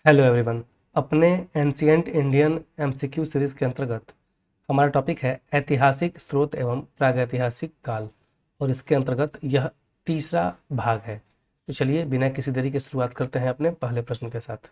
Hello everyone. अपने ancient Indian MCQ series के अंतर्गत हमारा टॉपिक है ऐतिहासिक स्रोत एवं प्रागैतिहासिक काल और इसके अंतर्गत यह तीसरा भाग है। तो चलिए बिना किसी देरी के शुरुआत करते हैं अपने पहले प्रश्न के साथ।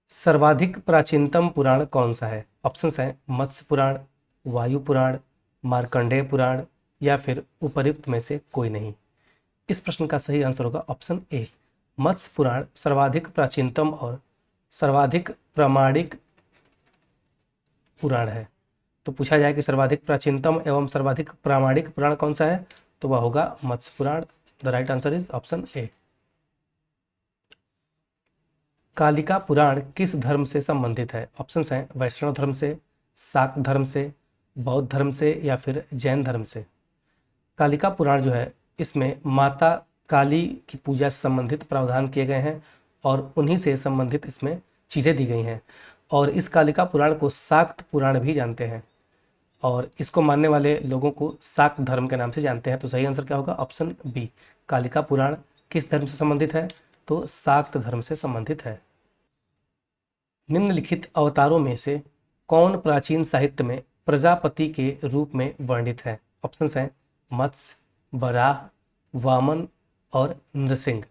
सर्वाधिक प्राचीनतम पुराण कौन सा है? ऑप्शंस हैं मत्स्य पुराण, वायु पुराण, मार्कंडेय पुराण या फिर उपरोक्त में से कोई नहीं। इस प्रश्न का सही आंसर होगा ऑप्शन ए, मत्स्य पुराण सर्वाधिक प्राचीनतम और सर्वाधिक प्रामाणिक पुराण है। तो पूछा जाए कि सर्वाधिक प्राचीनतम एवं सर्वाधिक प्रामाणिक पुराण कौन सा है, तो वह होगा Matsya Purana. The right answer is option A. Kalika Purana किस धर्म से संबंधित है? ऑप्शंस हैं वैष्णव धर्म से, शाक्त धर्म से, बौद्ध धर्म से या फिर जैन धर्म से। कालिका पुराण जो है इसमें माता काली की पूजा से संबंधित प्रावधान किए गए हैं और उन्हीं से संबंधित इसमें चीज़ें दी गई हैं। और इस कालिका पुराण को शाक्त पुराण भी जानते हैं और इसको मानने वाले लोगों को शाक्त धर्म के नाम से जानते हैं। तो सही आंसर क्या होगा? ऑप्शन बी, कालिका पुराण किस धर्म से संबंधित है? तो शाक्त धर्म से संबंधित है। निम्नलिखित अवतारों में से कौन प्राचीन साहित्य में प्रजापति के रूप में वर्णित है? ऑप्शंस हैं मत्स्य, वराह, वामन और नृसिंह।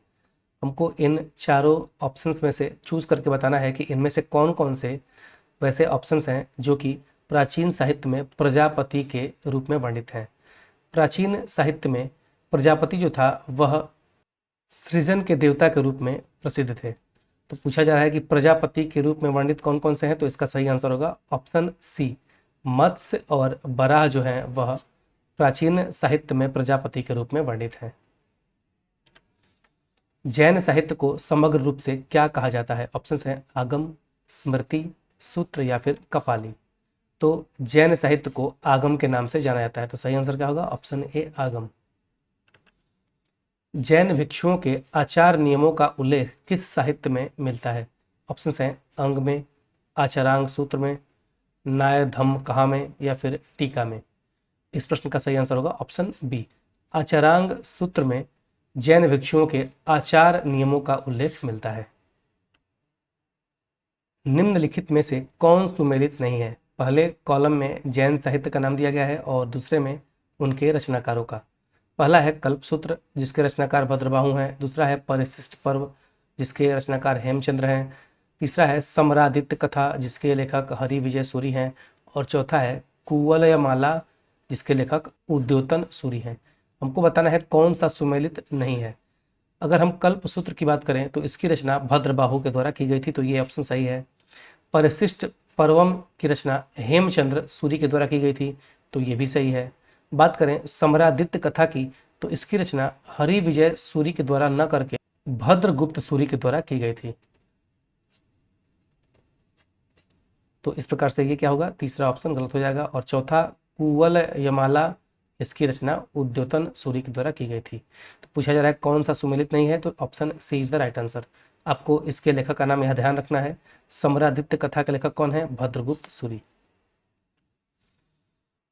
हमको इन चारों ऑप्शंस में से चूज करके बताना है कि इनमें से कौन कौन से वैसे ऑप्शंस हैं जो कि प्राचीन साहित्य में प्रजापति के रूप में वर्णित हैं। प्राचीन साहित्य में प्रजापति जो था वह सृजन के देवता के रूप में प्रसिद्ध थे। तो पूछा जा रहा है कि प्रजापति के रूप में वर्णित कौन कौन से हैं, तो इसका सही आंसर होगा ऑप्शन सी, मत्स्य और वराह जो है वह प्राचीन साहित्य में प्रजापति के रूप में वर्णित हैं। जैन साहित्य को समग्र रूप से क्या कहा जाता है? ऑप्शंस हैं आगम, स्मृति, सूत्र या फिर कपाली। तो जैन साहित्य को आगम के नाम से जाना जाता है। तो सही आंसर क्या होगा? ऑप्शन ए, आगम। जैन भिक्षुओं के आचार नियमों का उल्लेख किस साहित्य में मिलता है? ऑप्शंस हैं अंग में, आचारांग सूत्र में, न्याय धम्म कहा में या फिर टीका में। इस प्रश्न का सही आंसर होगा ऑप्शन बी, आचारांग सूत्र में जैन भिक्षुओं के आचार नियमों का उल्लेख मिलता है। निम्नलिखित में से कौन सुमेलित नहीं है? पहले कॉलम में जैन साहित्य का नाम दिया गया है और दूसरे में उनके रचनाकारों का। पहला है कल्पसूत्र जिसके रचनाकार भद्रबाहु हैं, दूसरा है परिशिष्ट पर्व जिसके रचनाकार हेमचंद्र हैं, तीसरा है समरादित्य कथा जिसके लेखक हरि विजय सूरी हैं और चौथा है कुवलयमाला जिसके लेखक उद्योतन सूरी हैं। हमको बताना है कौन सा सुमेलित नहीं है। अगर हम कल्पसूत्र की बात करें तो इसकी रचना भद्रबाहु के द्वारा की गई थी, तो ये ऑप्शन सही है। परिशिष्ट पर्वम की रचना हेमचंद्र सूरी के द्वारा की गई थी, तो ये भी सही है। बात करें समरादित्य कथा की तो इसकी रचना हरि विजय सूरी के द्वारा न करके भद्रगुप्त सूरी के द्वारा की गई थी। तो इस प्रकार से ये क्या होगा? तीसरा ऑप्शन गलत हो जाएगा और चौथा कुवलयमाला इसकी रचना उद्योतन सूरी के द्वारा की गई थी। तो पूछा जा रहा है कौन सा सुमेलित नहीं है, तो option C is the right answer. आपको इसके लेखक का नाम यह ध्यान रखना है। समरादित्य कथा के लेखक कौन है? भद्रगुप्त सूरी।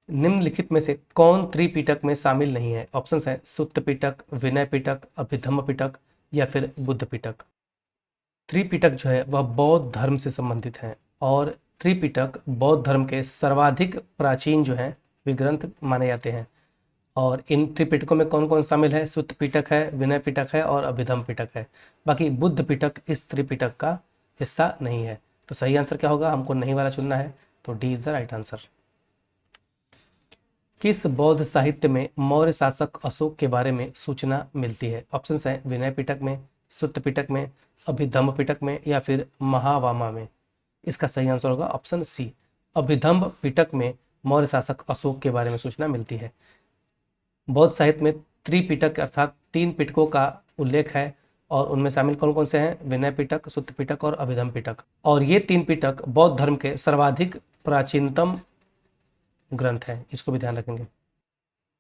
निम्नलिखित में से कौन त्रिपिटक में शामिल नहीं है? ऑप्शंस हैं सुत्त पिटक, विनय पिटक, अभिधम्म पिटक या फिर बुद्ध पिटक। त्रिपिटक जो है वह बौद्ध धर्म से संबंधित है और त्रिपिटक बौद्ध धर्म के सर्वाधिक प्राचीन जो है वे ग्रंथ माने जाते हैं। और इन त्रिपिटकों में कौन कौन शामिल है? सुत्त पिटक है, विनय पिटक है और अभिधम्म पिटक है। बाकी बुद्ध पिटक इस त्रिपिटक का हिस्सा नहीं है। तो सही आंसर क्या होगा? हमको नहीं वाला चुनना है, तो D is the right answer. किस बौद्ध साहित्य में मौर्य शासक अशोक के बारे में सूचना मिलती है? ऑप्शंस हैं विनय पिटक में, सुत्त पिटक में, अभिधम्म पिटक में या फिर महावामा में। इसका सही आंसर होगा ऑप्शन सी, अभिधम्म पिटक में मौर्य शासक अशोक के बारे में सूचना मिलती है। बौद्ध साहित्य में त्रिपिटक अर्थात 3 पिटकों का उल्लेख है और उनमें शामिल कौन कौन से हैं? विनय पिटक, सुत्त पिटक और अभिधम्म पिटक। और ये 3 पिटक बौद्ध धर्म के सर्वाधिक प्राचीनतम ग्रंथ हैं, इसको भी ध्यान रखेंगे।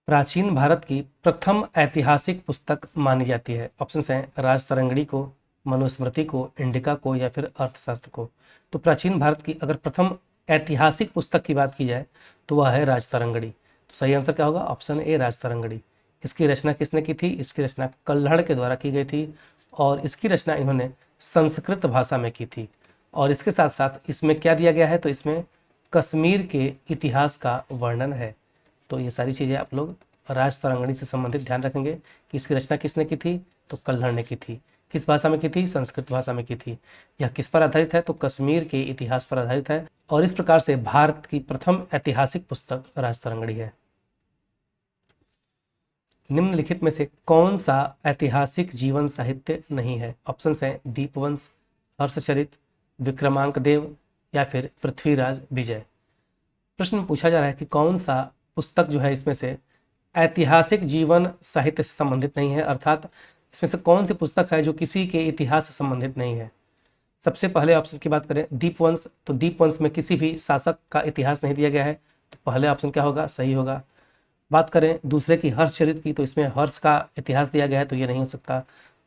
प्राचीन भारत की प्रथम ऐतिहासिक पुस्तक मानी जाती है। ऑप्शंस हैं राजतरंगिणी को, मनुस्मृति को, इंडिका को या फिर अर्थशास्त्र को। तो प्राचीन भारत की अगर प्रथम ऐतिहासिक पुस्तक की बात की जाए तो वह है राजतरंगिणी। तो सही आंसर क्या होगा? Option A, Rajatarangini. इसकी रचना किसने की थी? इसकी रचना कल्हड़ के द्वारा की गई थी और इसकी रचना इन्होंने संस्कृत भाषा में की थी। और इसके साथ साथ इसमें क्या दिया गया है, तो इसमें कश्मीर के इतिहास का वर्णन है। तो ये सारी चीज़ें आप लोग राजतरंगिणी से संबंधित ध्यान रखेंगे कि इसकी रचना किसने की थी, तो कल्हड़ ने की थी। किस भाषा में की थी, संस्कृत भाषा में की थी। यह किस पर आधारित है, तो कश्मीर के इतिहास पर आधारित है। और इस प्रकार से भारत की प्रथम ऐतिहासिक पुस्तक राजतरंगिणी है। निम्नलिखित में से कौन सा ऐतिहासिक जीवन साहित्य नहीं है? ऑप्शन है दीपवंश, हर्षचरित, विक्रमांक देव या फिर पृथ्वीराज विजय। प्रश्न में पूछा जा रहा है कि कौन सा पुस्तक जो है इसमें से ऐतिहासिक जीवन साहित्य से संबंधित नहीं है, अर्थात इसमें से कौन सी पुस्तक है जो किसी के इतिहास से संबंधित नहीं है। सबसे पहले ऑप्शन की बात करें दीपवंश, तो दीपवंश में किसी भी शासक का इतिहास नहीं दिया गया है, तो पहले ऑप्शन क्या होगा, सही होगा। बात करें दूसरे की हर्षचरित की, तो इसमें हर्ष का इतिहास दिया गया है, तो ये नहीं हो सकता।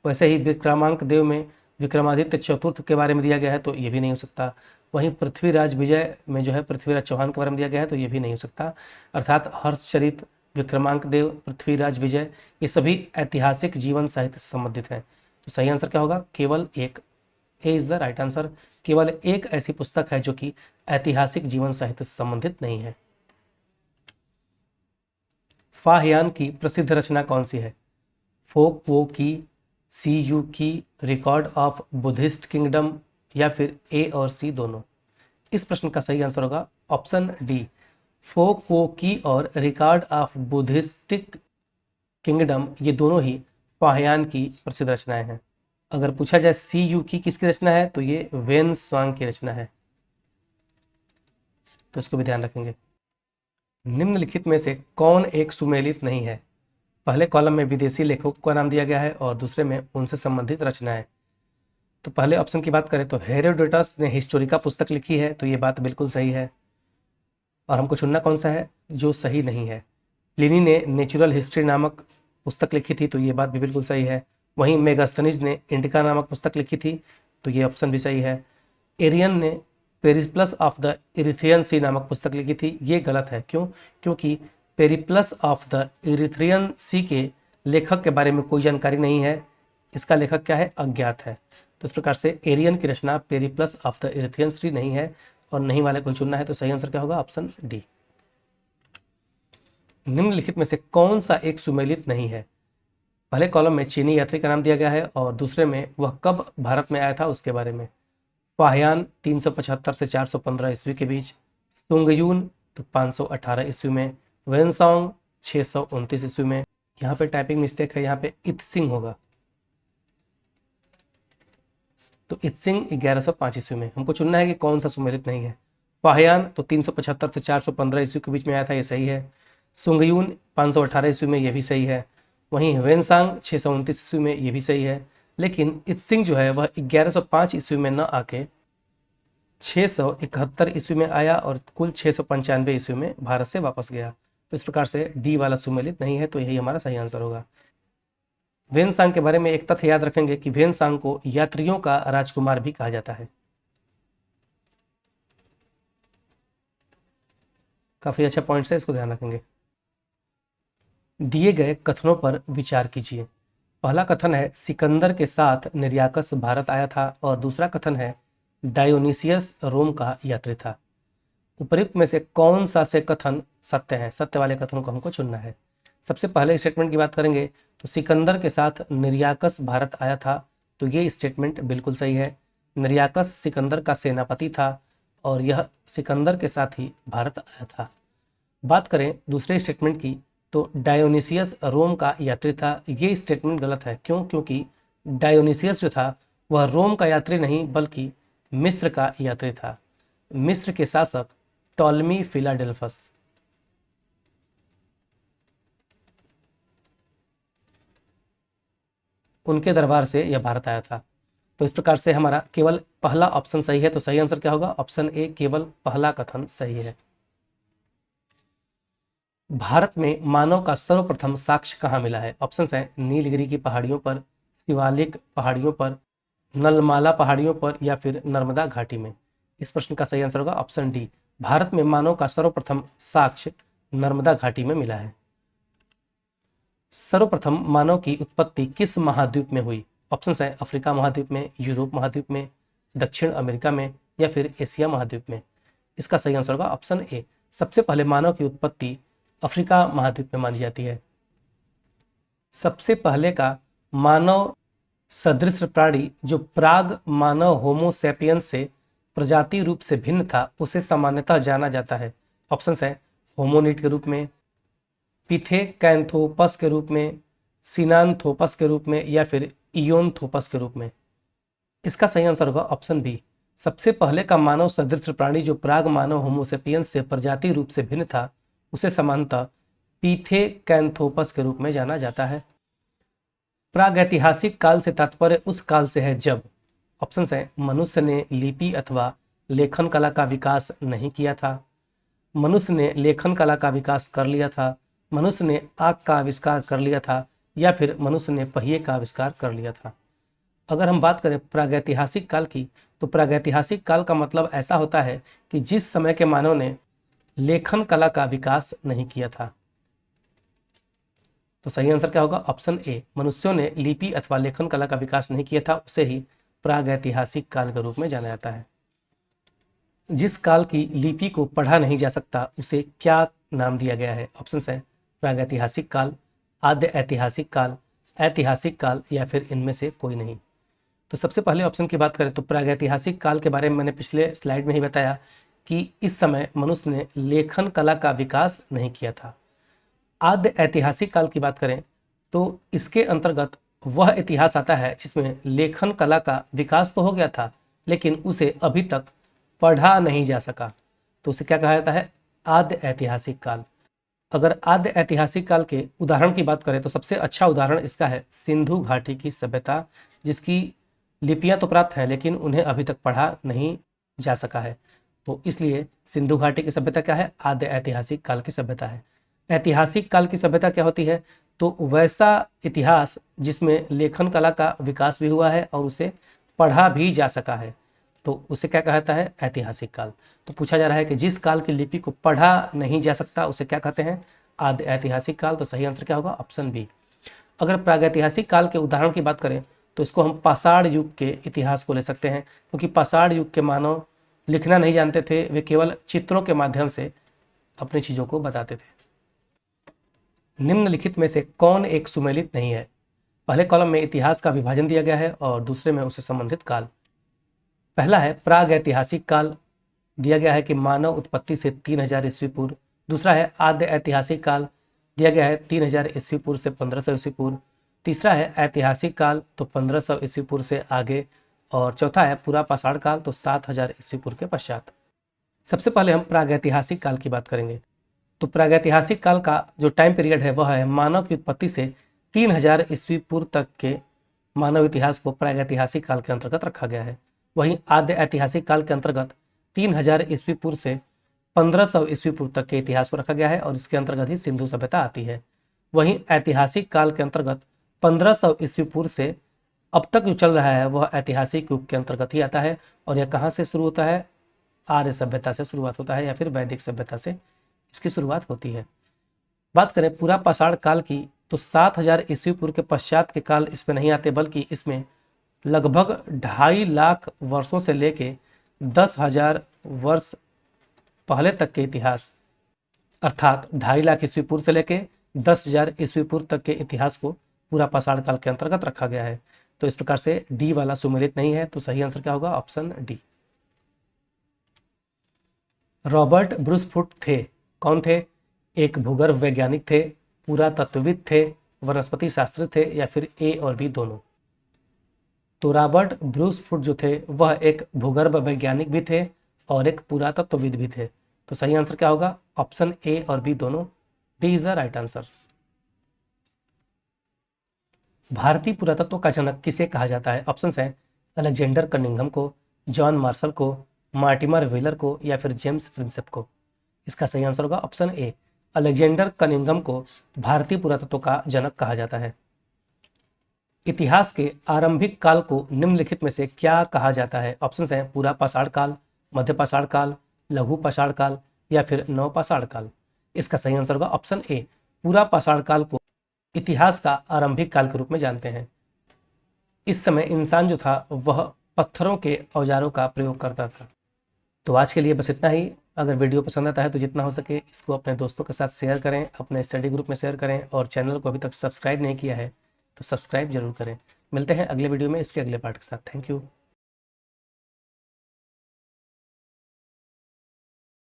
वैसे ही विक्रमांक देव में विक्रमादित्य चतुर्थ के बारे में दिया गया है, तो ये भी नहीं हो सकता। वहीं पृथ्वीराज विजय में जो है पृथ्वीराज चौहान के बारे में दिया गया है, तो ये भी नहीं हो सकता। अर्थात हर्षचरित, विक्रमांक देव, पृथ्वीराज विजय, ये सभी ऐतिहासिक जीवन साहित्य से संबंधित हैं। तो सही आंसर क्या होगा, केवल एक। ए इज द राइट आंसर। केवल एक ऐसी पुस्तक है जो कि ऐतिहासिक जीवन साहित्य से संबंधित नहीं है। फाहियान की प्रसिद्ध रचना कौन सी है? फोक वो की, सी यू की, रिकॉर्ड ऑफ बुद्धिस्ट किंगडम या फिर ए और सी दोनों। इस प्रश्न का सही आंसर होगा ऑप्शन डी, फोक वो की और रिकॉर्ड ऑफ बुद्धिस्टिक किंगडम, ये दोनों ही फाहियान की प्रसिद्ध रचनाएं हैं। अगर पूछा जाए सी यू की किसकी रचना है, तो ये वेन स्वांग की रचना है, तो इसको भी ध्यान रखेंगे। निम्नलिखित में से कौन एक सुमेलित नहीं है? पहले कॉलम में विदेशी लेखकों का नाम दिया गया है और दूसरे में उनसे संबंधित रचनाएं। तो पहले ऑप्शन की बात करें तो हेरोडोटस ने हिस्टोरिका पुस्तक लिखी है, तो ये बात बिल्कुल सही है। और हमको चुनना कौन सा है जो सही नहीं है। प्लिनी ने नेचुरल हिस्ट्री नामक पुस्तक लिखी थी, तो ये बात भी बिल्कुल सही है। वहीं मेगास्थनीज ने इंडिका नामक पुस्तक लिखी थी, तो ये ऑप्शन भी सही है। एरियन ने पेरिप्लस ऑफ द इरिथ्रियन सी नामक पुस्तक लिखी थी, ये गलत है। क्यों? क्योंकि पेरिप्लस ऑफ द इरिथ्रियन सी के लेखक के बारे में कोई जानकारी नहीं है, इसका लेखक क्या है, अज्ञात है। तो इस प्रकार से एरियन की रचना पेरिप्लस ऑफ द इरिथ्रियन सी नहीं है और नहीं वाले को चुनना है, तो सही आंसर क्या होगा, ऑप्शन डी। निम्नलिखित में से कौन सा एक सुमेलित नहीं है? पहले कॉलम में चीनी यात्री का नाम दिया गया है और दूसरे में वह कब भारत में आया था उसके बारे में। फाहियान 375 से 415 ईस्वी के बीच, सुंगयून तो 518 ईस्वी में, वेनसोंग 629 ईस्वी में। यहाँ पे टाइपिंग मिस्टेक है, यहाँ पे इत्सिंग होगा, तो इत्सिंग 1105 ईस्वी में। हमको चुनना है कि कौन सा सुमेलित नहीं है। फाहियान तो 375 से 415 ईस्वी के बीच में आया था, ये सही है। सुंगयून 518 ईस्वी में, ये भी सही है। वहीं वेनसांग 629 ईस्वी में, ये भी सही है। लेकिन इत्सिंग जो है वह 1105 ईस्वी में न आके 671 ईस्वी में आया और कुल 695 ईस्वी में भारत से वापस गया। तो इस प्रकार से डी वाला सुमेलित नहीं है, तो यही हमारा सही आंसर होगा। वेनसांग के बारे में एक तथ्य याद रखेंगे कि वेनसांग को यात्रियों का राजकुमार भी कहा जाता है। काफी अच्छा पॉइंट है, इसको ध्यान रखेंगे। दिए गए कथनों पर विचार कीजिए। पहला कथन है सिकंदर के साथ निर्याकस भारत आया था और दूसरा कथन है डायोनिसियस रोम का यात्री था। उपयुक्त में से कौन सा से कथन सत्य है? सत्य वाले कथनों को हमको चुनना है। सबसे पहले स्टेटमेंट की बात करेंगे तो सिकंदर के साथ निर्याकस भारत आया था, तो ये स्टेटमेंट बिल्कुल सही है। निर्याकस सिकंदर का सेनापति था और यह सिकंदर के साथ ही भारत आया था। बात करें दूसरे स्टेटमेंट की तो डायोनिसियस रोम का यात्री था, ये स्टेटमेंट गलत है। क्यों? क्योंकि डायोनिसियस जो था वह रोम का यात्री नहीं बल्कि मिस्र का यात्री था। मिस्र के शासक टॉलमी फिलाडेल्फस, उनके दरबार से यह भारत आया था। तो इस प्रकार से हमारा केवल पहला ऑप्शन सही है, तो सही आंसर क्या होगा? ऑप्शन ए, केवल पहला कथन सही है। भारत में मानव का सर्वप्रथम साक्ष्य कहाँ मिला है? ऑप्शंस हैं नीलगिरी की पहाड़ियों पर, शिवालिक पहाड़ियों पर, नलमाला पहाड़ियों पर या फिर नर्मदा घाटी में। इस प्रश्न का सही आंसर होगा ऑप्शन डी, भारत में मानव का सर्वप्रथम साक्ष्य नर्मदा घाटी में मिला है। सर्वप्रथम मानव की उत्पत्ति किस महाद्वीप में हुई? ऑप्शन है अफ्रीका महाद्वीप में, यूरोप महाद्वीप में, दक्षिण अमेरिका में या फिर एशिया महाद्वीप में। इसका सही आंसर होगा ऑप्शन ए। सबसे पहले मानव की उत्पत्ति अफ्रीका महाद्वीप में मानी जाती है। सबसे पहले का मानव सदृश प्राणी जो प्राग मानव होमो सैपियंस से प्रजाति रूप से भिन्न था उसे सामान्यतः जाना जाता है। ऑप्शन है होमोनिड के रूप में, पिथेकैंथोपस के रूप में, सिनानथोपस के रूप में या फिर इयोनथोपस के रूप में। इसका सही आंसर होगा ऑप्शन बी। सबसे पहले का मानव सदृश प्राणी जो प्राग मानव होमोसेपियंस से प्रजाति रूप से भिन्न था उसे सामान्यतः पिथेकैंथोपस के रूप में जाना जाता है। प्रागैतिहासिक काल से तात्पर्य उस काल से है जब, ऑप्शन है मनुष्य ने लिपि अथवा लेखन कला का विकास नहीं किया था, मनुष्य ने लेखन कला का विकास कर लिया था, मनुष्य ने आग का आविष्कार कर लिया था या फिर मनुष्य ने पहिए का आविष्कार कर लिया था। अगर हम बात करें प्रागैतिहासिक काल की तो प्रागैतिहासिक काल का मतलब ऐसा होता है कि जिस समय के मानव ने लेखन कला का विकास नहीं किया था। तो सही आंसर क्या होगा ऑप्शन ए। मनुष्यों ने लिपि अथवा लेखन कला का विकास नहीं किया था उसे ही प्रागैतिहासिक काल के रूप में जाना जाता है। जिस काल की लिपि को पढ़ा नहीं जा सकता उसे क्या नाम दिया गया है? ऑप्शन है प्रागैतिहासिक काल, आद्य ऐतिहासिक काल, ऐतिहासिक काल या फिर इनमें से कोई नहीं। तो सबसे पहले ऑप्शन की बात करें तो प्रागैतिहासिक काल के बारे में मैंने पिछले स्लाइड में ही बताया कि इस समय मनुष्य ने लेखन कला का विकास नहीं किया था। आद्य ऐतिहासिक काल की बात करें तो इसके अंतर्गत वह इतिहास आता है जिसमें लेखन कला का विकास तो हो गया था लेकिन उसे अभी तक पढ़ा नहीं जा सका, तो उसे क्या कहा जाता है? आद्य ऐतिहासिक काल। अगर आद्य ऐतिहासिक काल के उदाहरण की बात करें तो सबसे अच्छा उदाहरण इसका है सिंधु घाटी की सभ्यता, जिसकी लिपियां तो प्राप्त हैं लेकिन उन्हें अभी तक पढ़ा नहीं जा सका है। तो इसलिए सिंधु घाटी की सभ्यता क्या है? आद्य ऐतिहासिक काल की सभ्यता है। ऐतिहासिक काल की सभ्यता क्या होती है? तो वैसा इतिहास जिसमें लेखन कला का विकास भी हुआ है और उसे पढ़ा भी जा सका है, तो उसे क्या कहता है? ऐतिहासिक काल। तो पूछा जा रहा है कि जिस काल की लिपि को पढ़ा नहीं जा सकता उसे क्या कहते हैं? आद्य ऐतिहासिक काल। तो सही आंसर क्या होगा? Option B. अगर प्रागैतिहासिक काल के उदाहरण की बात करें तो इसको हम पाषाण युग के इतिहास को ले सकते हैं, क्योंकि पाषाण युग के मानव लिखना नहीं जानते थे, वे केवल चित्रों के माध्यम से अपनी चीज़ों को बताते थे। निम्नलिखित में से कौन एक सुमेलित नहीं है? पहले कॉलम में इतिहास का विभाजन दिया गया है और दूसरे में उससे संबंधित काल। पहला है प्रागैतिहासिक काल, दिया गया है कि मानव उत्पत्ति से 3000 ईस्वी पूर्व। दूसरा है आद्य ऐतिहासिक काल, दिया गया है 3000 ईस्वी पूर्व से 1500 ईस्वी पूर्व। तीसरा है ऐतिहासिक काल, तो 1500 ईस्वी पूर्व से आगे। और चौथा है पूरा पाषाण काल, तो 7000 ईस्वी पूर्व के पश्चात। सबसे पहले हम प्रागैतिहासिक काल की बात करेंगे। तो प्रागैतिहासिक काल का जो टाइम पीरियड है वह है मानव की उत्पत्ति से 3000 ईस्वी पूर्व तक के मानव इतिहास को प्रागैतिहासिक काल के अंतर्गत रखा गया है। वहीं आद्य ऐतिहासिक काल के अंतर्गत 3000 ईस्वी पूर्व से 1500 ईस्वी पूर्व तक के इतिहास को रखा गया है और इसके अंतर्गत ही सिंधु सभ्यता आती है। वहीं ऐतिहासिक काल के अंतर्गत 1500 ईस्वी पूर्व से अब तक जो चल रहा है वह ऐतिहासिक युग के अंतर्गत ही आता है। और यह कहाँ से शुरू होता है? आर्य सभ्यता से शुरुआत होता है या फिर वैदिक सभ्यता से इसकी शुरुआत होती है। बात करें पूरा पाषाण काल की तो 7000 ईस्वी पूर्व के पश्चात के काल इसमें नहीं आते, बल्कि इसमें लगभग 2.5 लाख वर्षों से लेके 10,000 वर्ष पहले तक के इतिहास, अर्थात 2.5 लाख ईस्वी पूर्व से लेके 10,000 ईस्वी पूर्व तक के इतिहास को पूरा पाषाण काल के अंतर्गत रखा गया है। तो इस प्रकार से डी वाला सुमेलित नहीं है। तो सही आंसर क्या होगा? Option D. Robert Bruce foot थे, कौन थे? एक भूगर्भ वैज्ञानिक थे, पुरातत्वविद थे, वनस्पति शास्त्री थे या फिर ए और बी दोनों? तो रॉबर्ट ब्रूस फुट जो थे वह एक भूगर्भ वैज्ञानिक भी थे और एक पुरातत्वविद भी थे। तो सही आंसर क्या होगा? ऑप्शन ए और बी दोनों। D is the right answer. भारतीय पुरातत्व का जनक किसे कहा जाता है? ऑप्शन है अलेक्जेंडर कनिंघम को, जॉन मार्शल को, मार्टिमर व्हीलर को या फिर जेम्स प्रिंसेप को। इसका सही आंसर होगा ऑप्शन ए। अलेक्जेंडर कनिंघम को भारतीय पुरातत्व का जनक कहा जाता है। इतिहास के आरंभिक काल को निम्नलिखित में से क्या कहा जाता है? ऑप्शन है पूरा पाषाण काल, मध्य पाषाण काल, लघु पाषाण काल या फिर नव पाषाण काल। इसका सही आंसर होगा ऑप्शन ए। पूरा पाषाण काल को इतिहास का आरंभिक काल के रूप में जानते हैं। इस समय इंसान जो था वह पत्थरों के औजारों का प्रयोग करता था। तो आज के लिए बस इतना ही। अगर वीडियो पसंद आता है तो जितना हो सके इसको अपने दोस्तों के साथ शेयर करें, अपने स्टडी ग्रुप में शेयर करें, और चैनल को अभी तक सब्सक्राइब नहीं किया है तो सब्सक्राइब जरूर करें। मिलते हैं अगले वीडियो में इसके अगले पार्ट के साथ। Thank you.